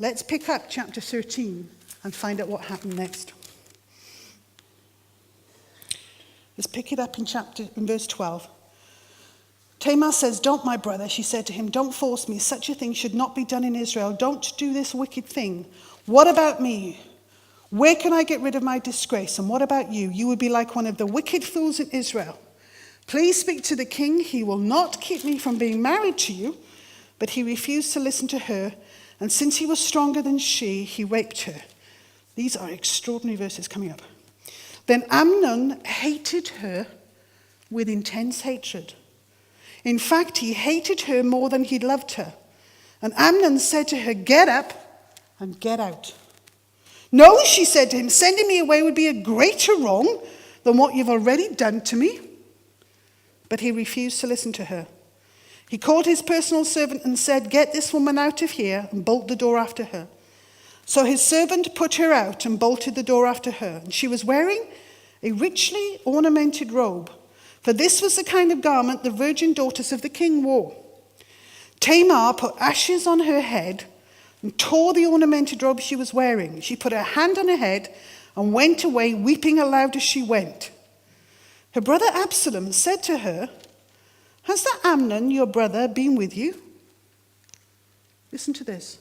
Let's pick up chapter 13 and find out what happened next. Let's pick it up in verse 12. Tamar says, "Don't, my brother," she said to him, "don't force me. Such a thing should not be done in Israel. Don't do this wicked thing. What about me? Where can I get rid of my disgrace? And what about you? You would be like one of the wicked fools in Israel. Please speak to the king. He will not keep me from being married to you." But he refused to listen to her, and since he was stronger than she, he raped her. These are extraordinary verses coming up. Then Amnon hated her with intense hatred. In fact, he hated her more than he loved her. And Amnon said to her, "Get up and get out." "No," she said to him, "sending me away would be a greater wrong than what you've already done to me." But he refused to listen to her. He called his personal servant and said, "Get this woman out of here and bolt the door after her." So his servant put her out and bolted the door after her. And she was wearing a richly ornamented robe, for this was the kind of garment the virgin daughters of the king wore. Tamar put ashes on her head and tore the ornamented robe she was wearing. She put her hand on her head and went away, weeping aloud as she went. Her brother Absalom said to her, "Has that Amnon, your brother, been with you?" Listen to this.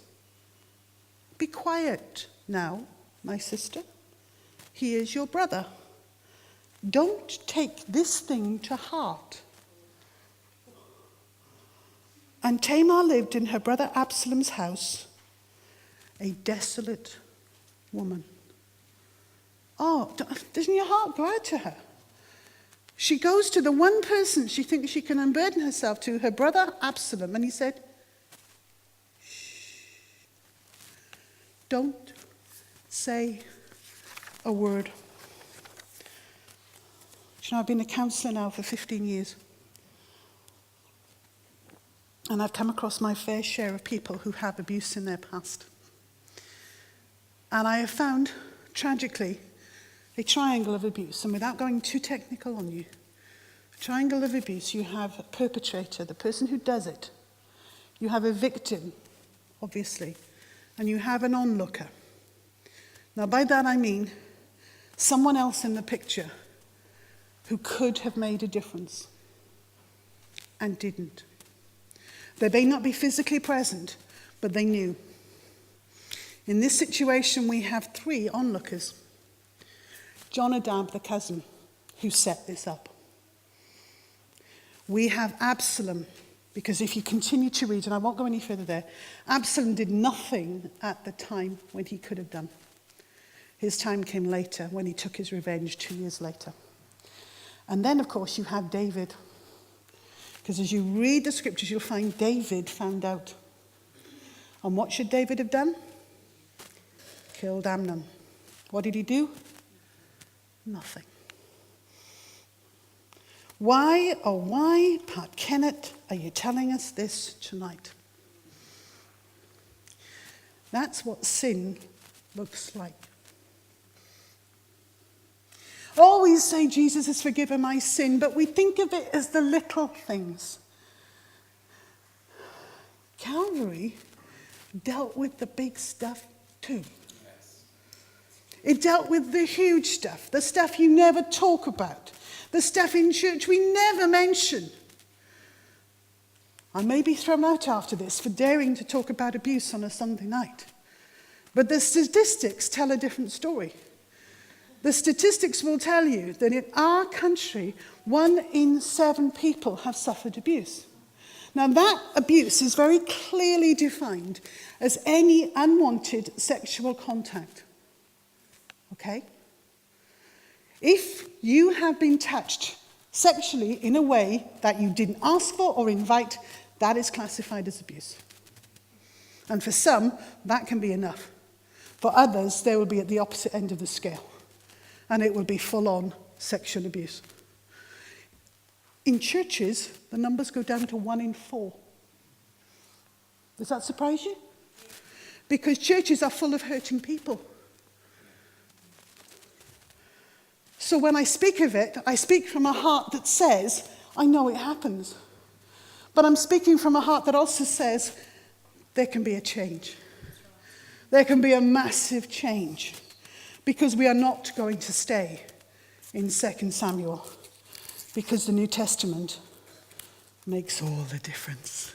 "Be quiet now, my sister. He is your brother. Don't take this thing to heart." And Tamar lived in her brother Absalom's house, a desolate woman. Oh, doesn't your heart go out to her? She goes to the one person she thinks she can unburden herself to, her brother Absalom, and he said, "Shh, don't say a word." You know, I've been a counsellor now for 15 years. And I've come across my fair share of people who have abuse in their past. And I have found, tragically, a triangle of abuse. And without going too technical on you, a triangle of abuse, you have a perpetrator, the person who does it. You have a victim, obviously. And you have an onlooker. Now, by that I mean someone else in the picture who could have made a difference and didn't. They may not be physically present, but they knew. In this situation, we have 3 onlookers. Jonadab, the cousin, who set this up. We have Absalom, because if you continue to read, and I won't go any further there, Absalom did nothing at the time when he could have done. His time came later, when he took his revenge 2 years later. And then, of course, you have David. Because as you read the scriptures, you'll find David found out. And what should David have done? Killed Amnon. What did he do? Nothing. Why, oh why, Pat Kennett, are you telling us this tonight? That's what sin looks like. Always say Jesus has forgiven my sin, but we think of it as the little things. Calvary dealt with the big stuff too. It dealt with the huge stuff, the stuff you never talk about, the stuff in church we never mention. I may be thrown out after this for daring to talk about abuse on a Sunday night, but the statistics tell a different story. The statistics will tell you that in our country, 1 in 7 people have suffered abuse. Now that abuse is very clearly defined as any unwanted sexual contact. Okay? If you have been touched sexually in a way that you didn't ask for or invite, that is classified as abuse. And for some, that can be enough. For others, they will be at the opposite end of the scale. And it will be full-on sexual abuse. In churches, the numbers go down to 1 in 4. Does that surprise you? Because churches are full of hurting people. So when I speak of it, I speak from a heart that says, I know it happens. But I'm speaking from a heart that also says, there can be a change. there can be a massive change, because we are not going to stay in 2 Samuel, because the New Testament makes all the difference.